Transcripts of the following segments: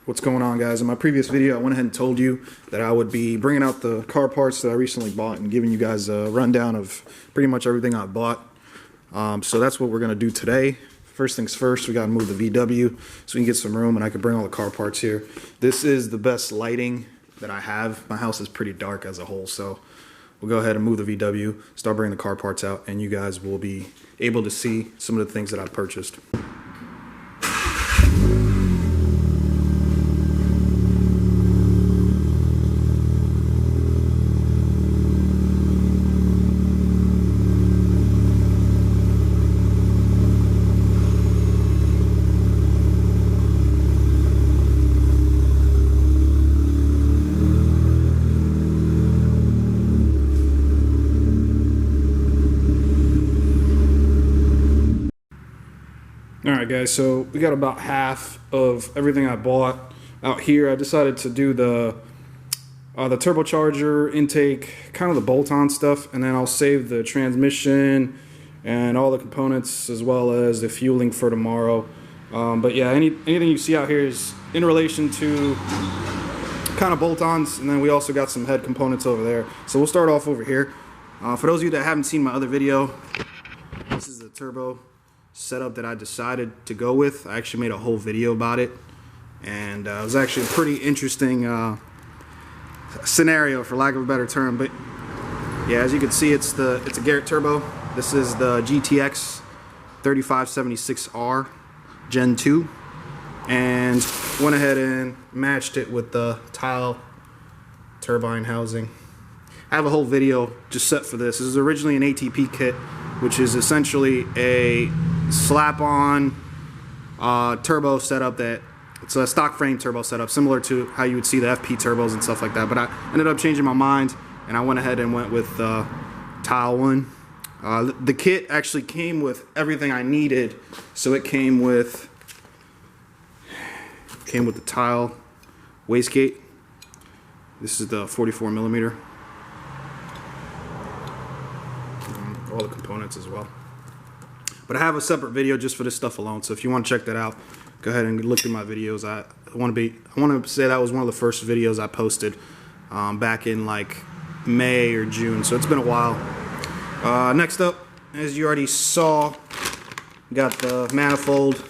What's going on, guys? In my previous video, I went ahead and told you that I would be bringing out the car parts that I recently bought and giving you guys a rundown of pretty much everything I bought. So that's what we're going to do today. First things first, we got to move the VW so we can get some room and I can bring all the car parts here. This is the best lighting that I have. My house is pretty dark as a whole, so we'll go ahead and move the VW, start bringing the car parts out, and you guys will be able to see some of the things that I purchased. Alright guys, so we got about half of everything I bought out here. I decided to do the turbocharger intake, kind of the bolt-on stuff, and then I'll save the transmission and all the components as well as the fueling for tomorrow. But yeah, anything you see out here is in relation to kind of bolt-ons, and then we also got some head components over there. So we'll start off over here. For those of you that haven't seen my other video, this is the turbo setup that I decided to go with. I actually made a whole video about it, and it was actually a pretty interesting scenario, for lack of a better term. But yeah, as you can see, it's a Garrett turbo. This is the GTX 3576R Gen 2, and went ahead and matched it with the tile turbine housing. I have a whole video just set for this. This is originally an ATP kit, which is essentially a slap-on turbo setup. It's a stock frame turbo setup, similar to how you would see the FP turbos and stuff like that. But I ended up changing my mind, and I went ahead and went with the tile one. The kit actually came with everything I needed, so it came with the tile wastegate. This is the 44 millimeter. All the components as well. But I have a separate video just for this stuff alone, so if you want to check that out, go ahead and look through my videos. I want to say that was one of the first videos I posted back in like May or June, so it's been a while. Next up, as you already saw, got the manifold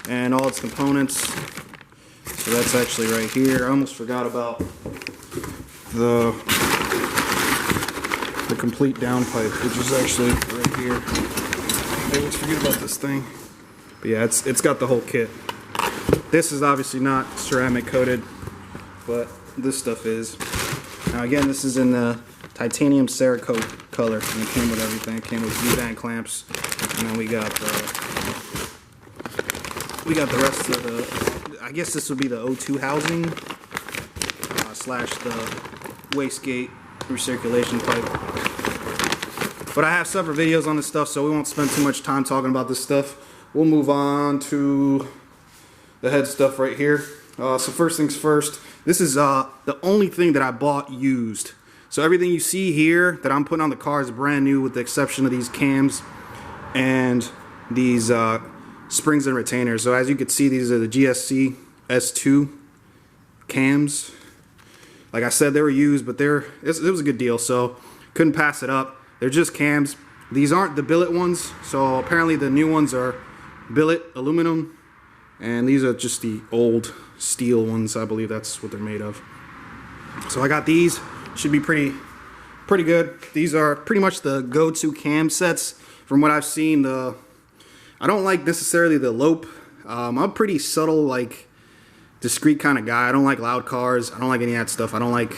and all its components. So that's actually right here. I almost forgot about the complete downpipe, which is actually right here. I always forget about this thing. But yeah, it's got the whole kit. This is obviously not ceramic coated, but this stuff is. Now again, this is in the titanium Cerakote color, and it came with everything. It came with V-band clamps, and then we got the rest of the, I guess this would be the O2 housing slash the wastegate recirculation pipe. But I have separate videos on this stuff, so we won't spend too much time talking about this stuff. We'll move on to the head stuff right here. So first things first, this is the only thing that I bought used. So everything you see here that I'm putting on the car is brand new, with the exception of these cams and these springs and retainers. So as you can see, these are the GSC S2 cams. Like I said, they were used, but it was a good deal, so couldn't pass it up. They're just cams. These aren't the billet ones, so apparently the new ones are billet aluminum, and these are just the old steel ones. I believe that's what they're made of. So I got these. Should be pretty good. These are pretty much the go-to cam sets from what I've seen. I don't like necessarily the lope. I'm a pretty subtle, like discreet kind of guy. I don't like loud cars. I don't like any of that stuff. I don't like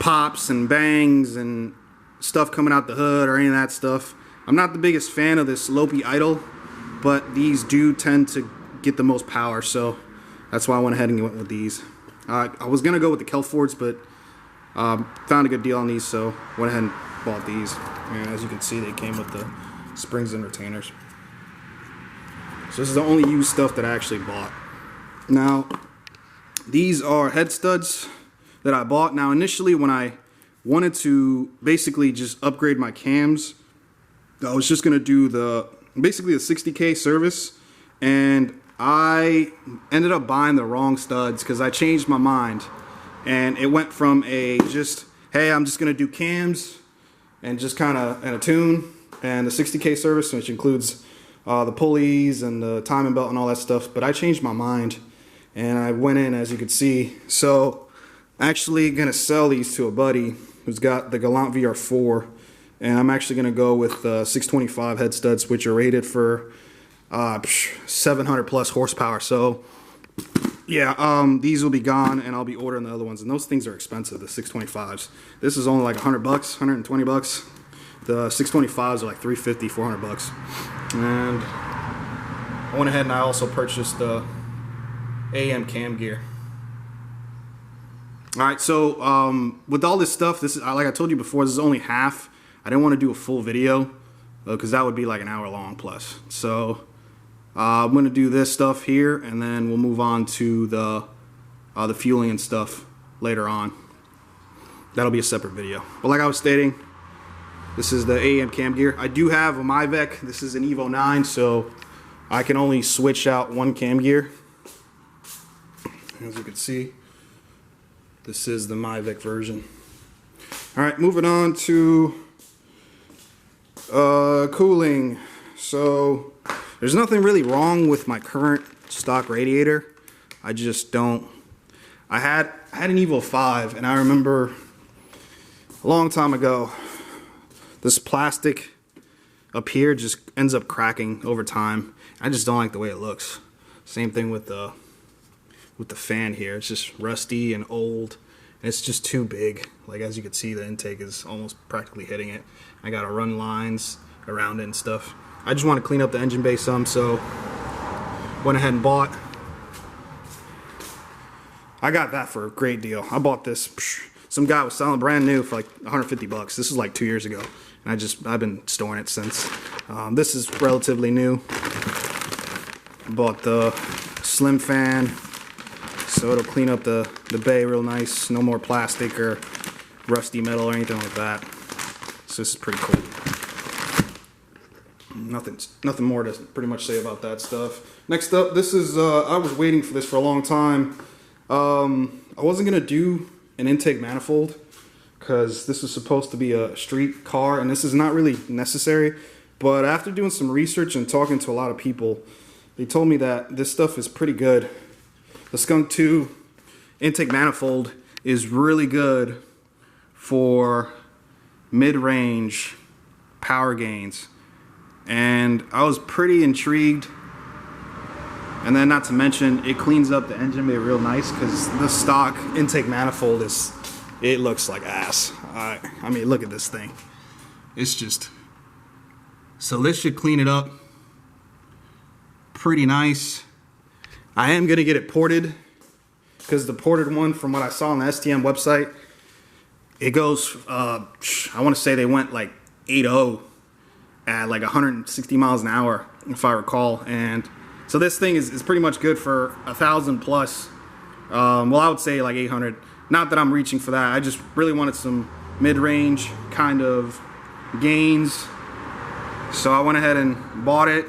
pops and bangs and stuff coming out the hood or any of that stuff. I'm not the biggest fan of this lopey idle, but these do tend to get the most power, so that's why I went ahead and went with these. I was gonna go with the Kelfords, but found a good deal on these, so went ahead and bought these. And as you can see, they came with the springs and retainers. So this is the only used stuff that I actually bought. Now, these are head studs that I bought. Now initially, when I wanted to basically just upgrade my cams, I was just gonna do basically the 60K service, and I ended up buying the wrong studs because I changed my mind, and it went from a just, hey, I'm just gonna do cams and just kind of and a tune and the 60K service, which includes the pulleys and the timing belt and all that stuff. But I changed my mind and I went in, as you can see. So actually gonna sell these to a buddy who's got the Galant VR4, and I'm actually gonna go with 625 head studs, which are rated for 700 plus horsepower. So yeah, these will be gone, and I'll be ordering the other ones. And those things are expensive, the 625s. This is only like 100 bucks, 120 bucks. The 625s are like 350, 400 bucks. And I went ahead and I also purchased the AM cam gear. All right, so with all this stuff, this is, like I told you before, this is only half. I didn't want to do a full video because that would be like an hour long plus. So I'm going to do this stuff here, and then we'll move on to the fueling and stuff later on. That'll be a separate video. But like I was stating, this is the AM cam gear. I do have a Myvec. This is an Evo 9, so I can only switch out one cam gear. As you can see, this is the Myvec version. All right, moving on to cooling. So there's nothing really wrong with my current stock radiator. I just don't. I had an Evo 5, and I remember a long time ago, this plastic up here just ends up cracking over time. I just don't like the way it looks. Same thing with the fan here. It's just rusty and old, and it's just too big. Like, as you can see, the intake is almost practically hitting it. I gotta run lines around it and stuff. I just want to clean up the engine bay some, so went ahead and bought. I got that for a great deal. I bought this. Some guy was selling brand new for like 150 bucks. This is like 2 years ago, and I've been storing it since. This is relatively new. Bought the slim fan, so it'll clean up the bay real nice. No more plastic or rusty metal or anything like that. So this is pretty cool. Nothing more to pretty much say about that stuff. Next up, this is I was waiting for this for a long time. I wasn't gonna do an intake manifold because this is supposed to be a street car, and this is not really necessary. But after doing some research and talking to a lot of people, they told me that this stuff is pretty good. The Skunk 2 intake manifold is really good for mid-range power gains, and I was pretty intrigued. And then, not to mention, it cleans up the engine bay real nice, because the stock intake manifold it looks like ass. I mean, look at this thing. It's just, so this should clean it up pretty nice. I am gonna get it ported, because the ported one, from what I saw on the STM website, it goes, I want to say they went like 8.0 at like 160 miles an hour, if I recall. And so this thing is pretty much good for 1,000 plus. Well, I would say like 800. Not that I'm reaching for that. I just really wanted some mid-range kind of gains. So I went ahead and bought it,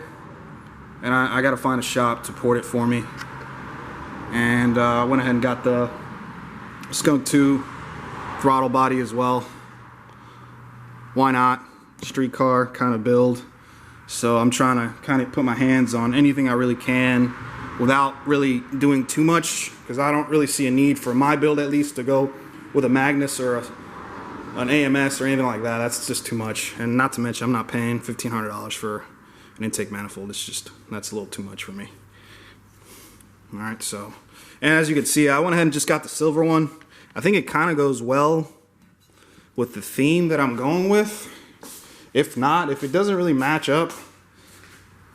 and I got to find a shop to port it for me. And I went ahead and got the Skunk 2 throttle body as well. Why not? Street car kind of build. So I'm trying to kind of put my hands on anything I really can without really doing too much, because I don't really see a need for my build, at least, to go with a Magnus or an AMS or anything like that. That's just too much. And not to mention, I'm not paying $1,500 for an intake manifold. It's just, that's a little too much for me. All right, so, and as you can see, I went ahead and just got the silver one. I think it kind of goes well with the theme that I'm going with. If not, if it doesn't really match up,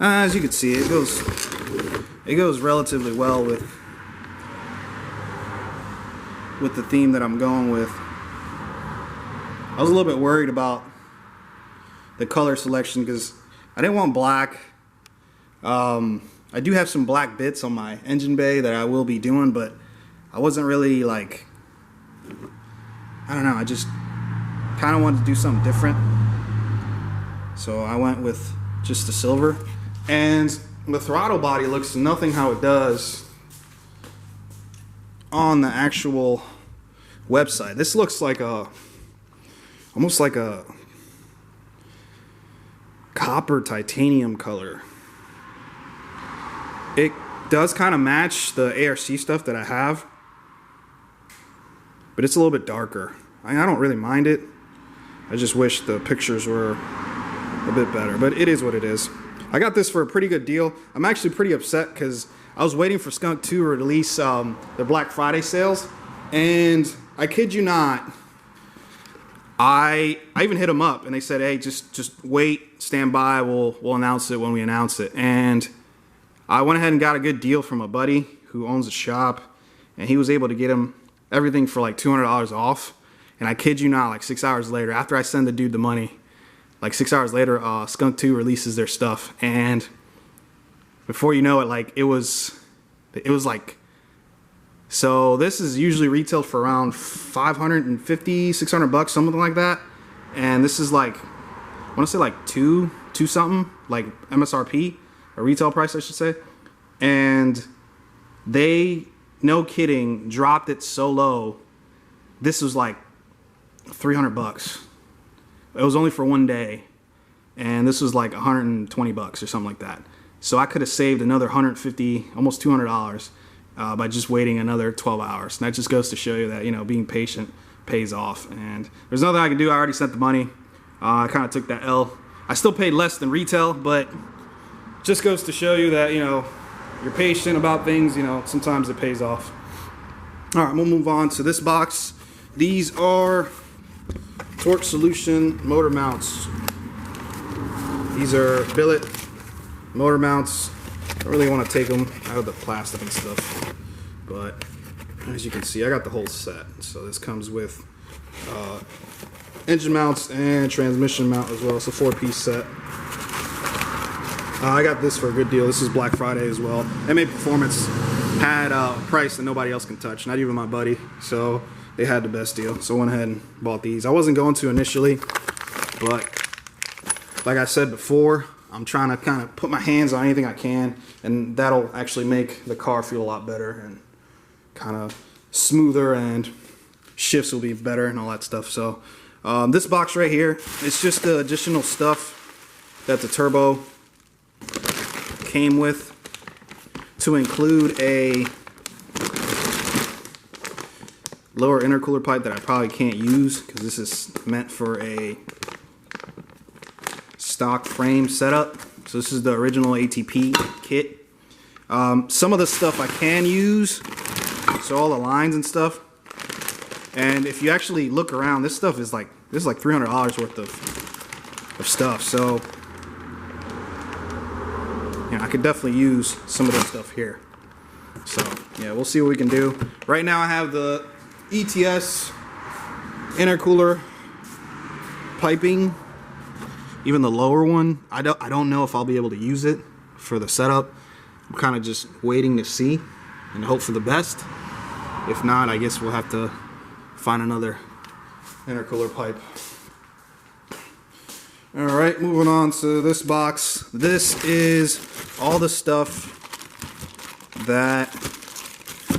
as you can see, it goes relatively well with the theme that I'm going with. I was a little bit worried about the color selection because I didn't want black. I do have some black bits on my engine bay that I will be doing, but I wasn't really like, I don't know, I just kind of wanted to do something different. So I went with just the silver. And the throttle body looks nothing how it does on the actual website. This looks like almost like a copper titanium color. It does kind of match the ARC stuff that I have, but it's a little bit darker. I don't really mind it. I just wish the pictures were a bit better, but it is what it is. I got this for a pretty good deal. I'm actually pretty upset because I was waiting for Skunk 2 to release their Black Friday sales, and I kid you not, I even hit them up and they said, hey, just wait, stand by, we'll announce it when we announce it. And I went ahead and got a good deal from a buddy who owns a shop, and he was able to get him everything for like $200 off. And I kid you not, like 6 hours later, after I send the dude the money, like 6 hours later, Skunk 2 releases their stuff, and before you know it, like it was like, so this is usually retailed for around $550, $600, something like that, and this is like, I want to say like two something, like MSRP, or retail price I should say, and they, no kidding, dropped it so low. This was like $300. It was only for one day, and this was like $120 or something like that. So I could have saved another $150, almost $200 by just waiting another 12 hours. And that just goes to show you that, you know, being patient pays off. And there's nothing I can do. I already sent the money. I kind of took that L. I still paid less than retail, but just goes to show you that, you know, you're patient about things, you know, sometimes it pays off. All right, we'll move on to this box. These are Torque Solution motor mounts. These are billet motor mounts. I don't really want to take them out of the plastic and stuff, but as you can see, I got the whole set. So this comes with engine mounts and transmission mount as well. It's a 4-piece set. I got this for a good deal. This is Black Friday as well. MA Performance had a price that nobody else can touch, not even my buddy. So they had the best deal. So I went ahead and bought these. I wasn't going to initially, but like I said before, I'm trying to kind of put my hands on anything I can, and that'll actually make the car feel a lot better and kind of smoother, and shifts will be better and all that stuff. So this box right here, it's just the additional stuff that the turbo came with, to include a lower intercooler pipe that I probably can't use because this is meant for a stock frame setup. So this is the original ATP kit. Some of the stuff I can use, so all the lines and stuff. And if you actually look around, this stuff is like, this is like $300 worth of stuff. So you know, I could definitely use some of this stuff here. So yeah, we'll see what we can do. Right now I have the ETS intercooler piping, even the lower one. I don't know if I'll be able to use it for the setup. I'm kind of just waiting to see and hope for the best. If not, I guess we'll have to find another intercooler pipe. Alright, moving on to this box. This is all the stuff that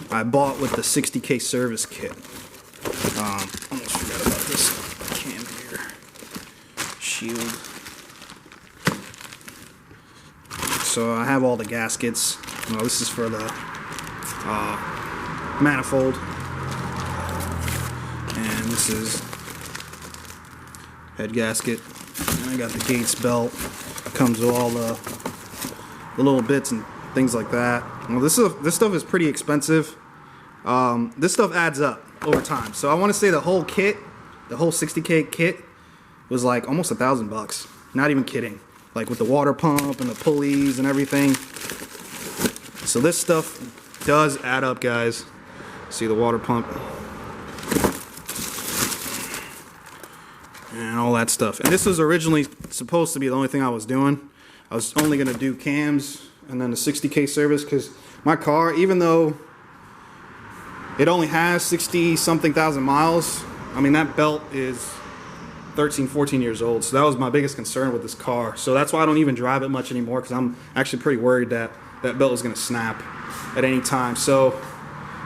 I bought with the 60K service kit. Almost forgot about this cam here. Shield. So I have all the gaskets. Well, this is for the manifold. And this is head gasket. And I got the Gates belt. Comes with all the little bits and things like that. Well, this stuff is pretty expensive. This stuff adds up over time. So I want to say the whole kit, the whole 60K kit, was like almost $1,000. Not even kidding. Like with the water pump and the pulleys and everything. So this stuff does add up, guys. See the water pump and all that stuff. And this was originally supposed to be the only thing I was doing. I was only going to do cams and then the 60K service, because my car, even though it only has 60-something thousand miles, I mean, that belt is 13, 14 years old. So that was my biggest concern with this car. So that's why I don't even drive it much anymore, because I'm actually pretty worried that that belt is going to snap at any time. So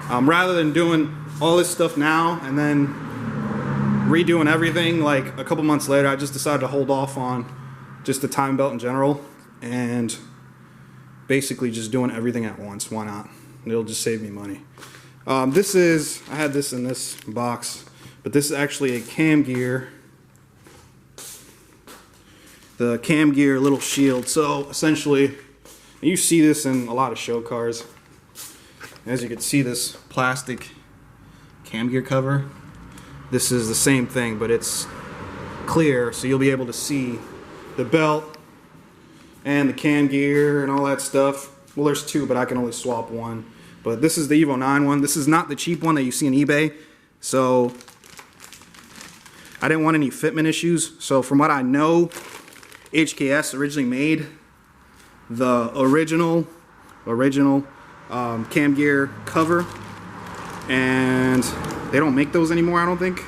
rather than doing all this stuff now and then redoing everything like a couple months later, I just decided to hold off on just the timing belt in general and basically just doing everything at once. Why not? It'll just save me money. I had this in this box, but this is actually a cam gear. The cam gear little shield. So essentially, you see this in a lot of show cars. As you can see, this plastic cam gear cover. This is the same thing, but it's clear, so you'll be able to see the belt and the cam gear and all that stuff. Well, there's two, but I can only swap one. But this is the Evo 9 one. This is not the cheap one that you see on eBay. So I didn't want any fitment issues. So from what I know, HKS originally made the original cam gear cover, and they don't make those anymore, I don't think.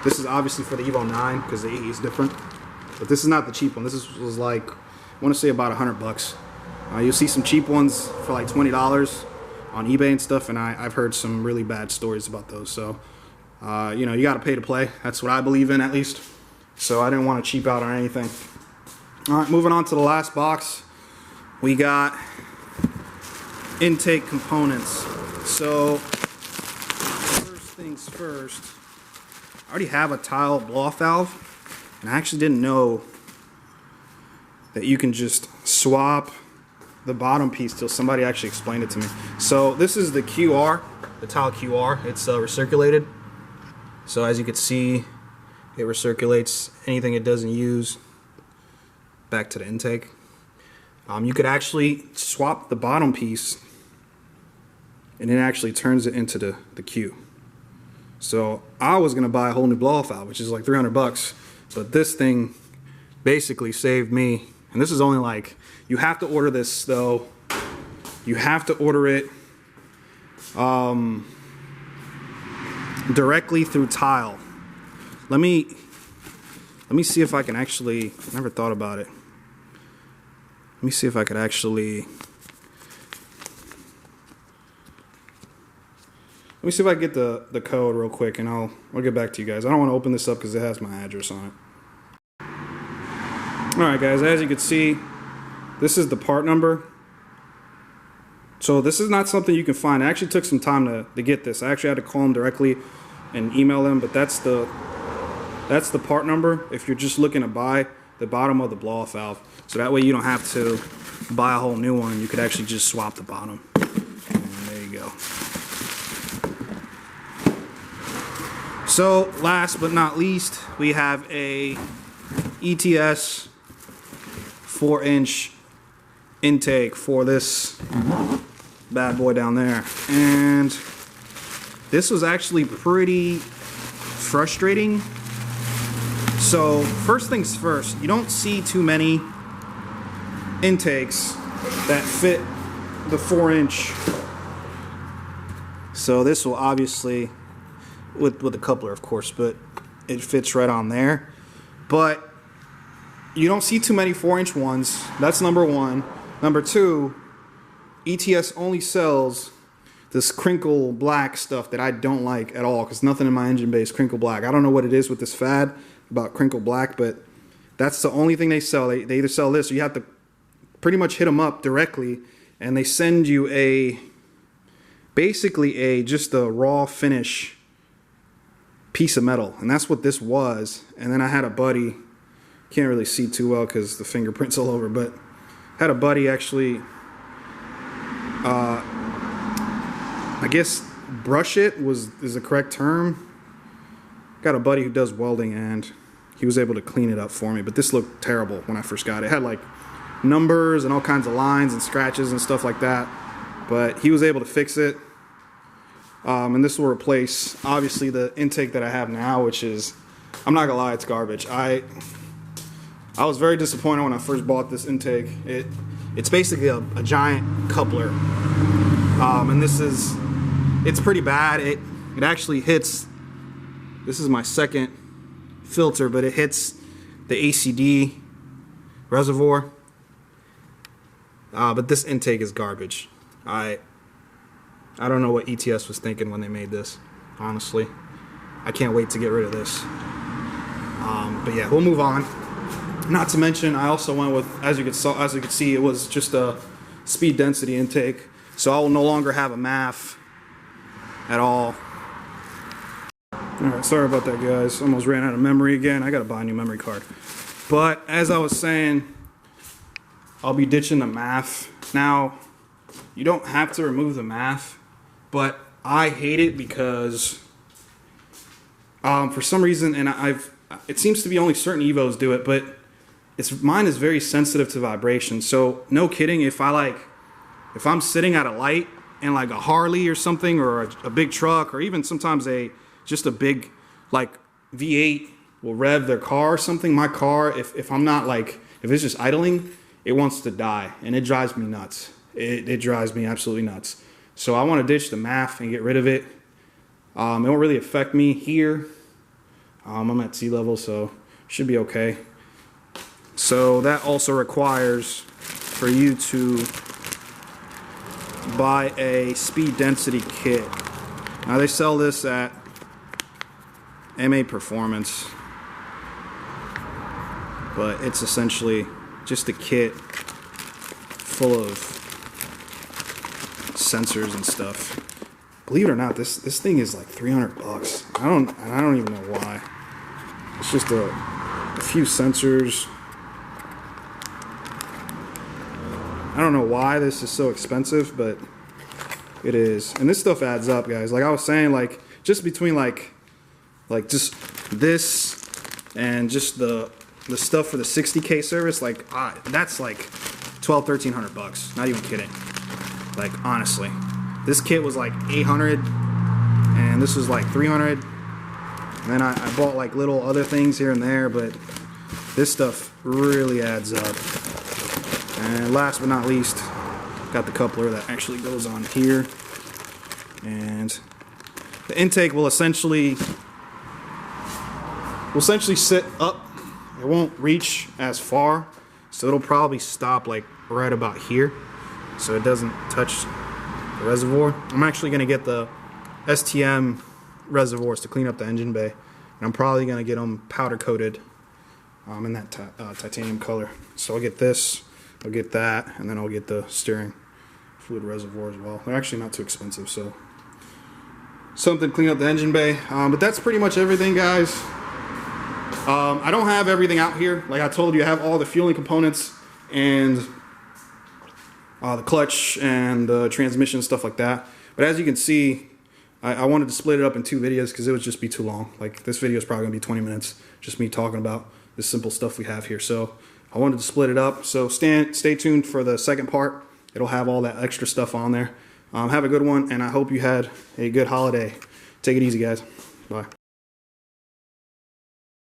This is obviously for the Evo 9 because the AE is different, but this is not the cheap one. This was like, I want to say about $100. You'll see some cheap ones for like $20 on eBay and stuff, and I've heard some really bad stories about those. So you know, you got to pay to play. That's what I believe in, at least. So I didn't want to cheap out on anything. All right, moving on to the last box. We got intake components. So first things first, I already have a tile blow-off valve, and I actually didn't know that you can just swap the bottom piece till somebody actually explained it to me. So this is the QR, the tile QR. It's recirculated. So as you can see, it recirculates anything it doesn't use back to the intake. You could actually swap the bottom piece, and it actually turns it into the Q. So I was gonna buy a whole new blow-off valve, which is like $300, but this thing basically saved me. And this is only like, you have to order this though. You have to order it directly through Tile. Let me see if I can actually, I never thought about it. Let me see if I could actually, let me see if I can get the code real quick, and I'll get back to you guys. I don't want to open this up because it has my address on it. Alright guys, as you can see, this is the part number. So this is not something you can find. It actually took some time to get this. I actually had to call them directly and email them, but that's the part number if you're just looking to buy the bottom of the blow-off valve. So that way you don't have to buy a whole new one. You could actually just swap the bottom. And there you go. So last but not least, we have a ETS 4-inch intake for this bad boy down there. And this was actually pretty frustrating. So first things first, you don't see too many intakes that fit the 4-inch. So this will obviously, with a coupler of course, but it fits right on there. But you don't see too many 4-inch ones. That's number one. Number two, ETS only sells this crinkle black stuff that I don't like at all, because nothing in my engine bay is crinkle black. I don't know what it is with this fad about crinkle black, but that's the only thing they sell. They either sell this, or you have to pretty much hit them up directly, and they send you basically just a raw finish piece of metal, and that's what this was. And then I had a buddy, can't really see too well because the fingerprints all over, but had a buddy actually I guess brush it is the correct term. Got a buddy who does welding, and he was able to clean it up for me, but this looked terrible when I first got it. It had like numbers and all kinds of lines and scratches and stuff like that, but he was able to fix it. And this will replace obviously the intake that I have now, which is, I'm not gonna lie, it's garbage. I was very disappointed when I first bought this intake. It's basically a giant coupler, and it's pretty bad. It actually hits. This is my second filter, but it hits the ACD reservoir. But this intake is garbage. I don't know what ETS was thinking when they made this, honestly. I can't wait to get rid of this. But yeah, we'll move on. Not to mention, I also went with, as you could see, it was just a speed density intake. So I will no longer have a MAF at all. Alright, sorry about that, guys. Almost ran out of memory again. I gotta buy a new memory card. But as I was saying, I'll be ditching the MAF. Now, you don't have to remove the MAF, but I hate it because for some reason, and it seems to be only certain Evos do it, but mine is very sensitive to vibration. So no kidding, if I'm sitting at a light and like a Harley or something, or a big truck, or even sometimes just a big like V8 will rev their car or something, my car, if I'm not like, if it's just idling, it wants to die, and it drives me nuts. It drives me absolutely nuts. So I want to ditch the MAF and get rid of it. It won't really affect me here. I'm at sea level, so should be okay. So that also requires for you to buy a speed density kit. Now they sell this at MA Performance, but it's essentially just a kit full of sensors and stuff. Believe it or not, this thing is like $300. I don't even know why. It's just a few sensors. I don't know why this is so expensive, but it is. And this stuff adds up, guys. Like I was saying, like just between like just this and just the stuff for the 60K service, like that's like $1,200-1,300. Not even kidding. Like honestly, this kit was like $800, and this was like $300. And then I bought like little other things here and there, but this stuff really adds up. And last but not least, got the coupler that actually goes on here. And the intake will essentially sit up. It won't reach as far, so it'll probably stop like right about here, so it doesn't touch the reservoir. I'm actually going to get the STM reservoirs to clean up the engine bay, and I'm probably going to get them powder coated in that titanium color. So I'll get this, I'll get that, and then I'll get the steering fluid reservoir as well. They're actually not too expensive, so something to clean up the engine bay. But that's pretty much everything, guys. I don't have everything out here. Like I told you, I have all the fueling components and the clutch and the transmission, stuff like that. But as you can see, I wanted to split it up in 2 videos because it would just be too long. Like this video is probably going to be 20 minutes, just me talking about the simple stuff we have here. So I wanted to split it up. So stay tuned for the second part. It'll have all that extra stuff on there. Have a good one, and I hope you had a good holiday. Take it easy, guys. Bye.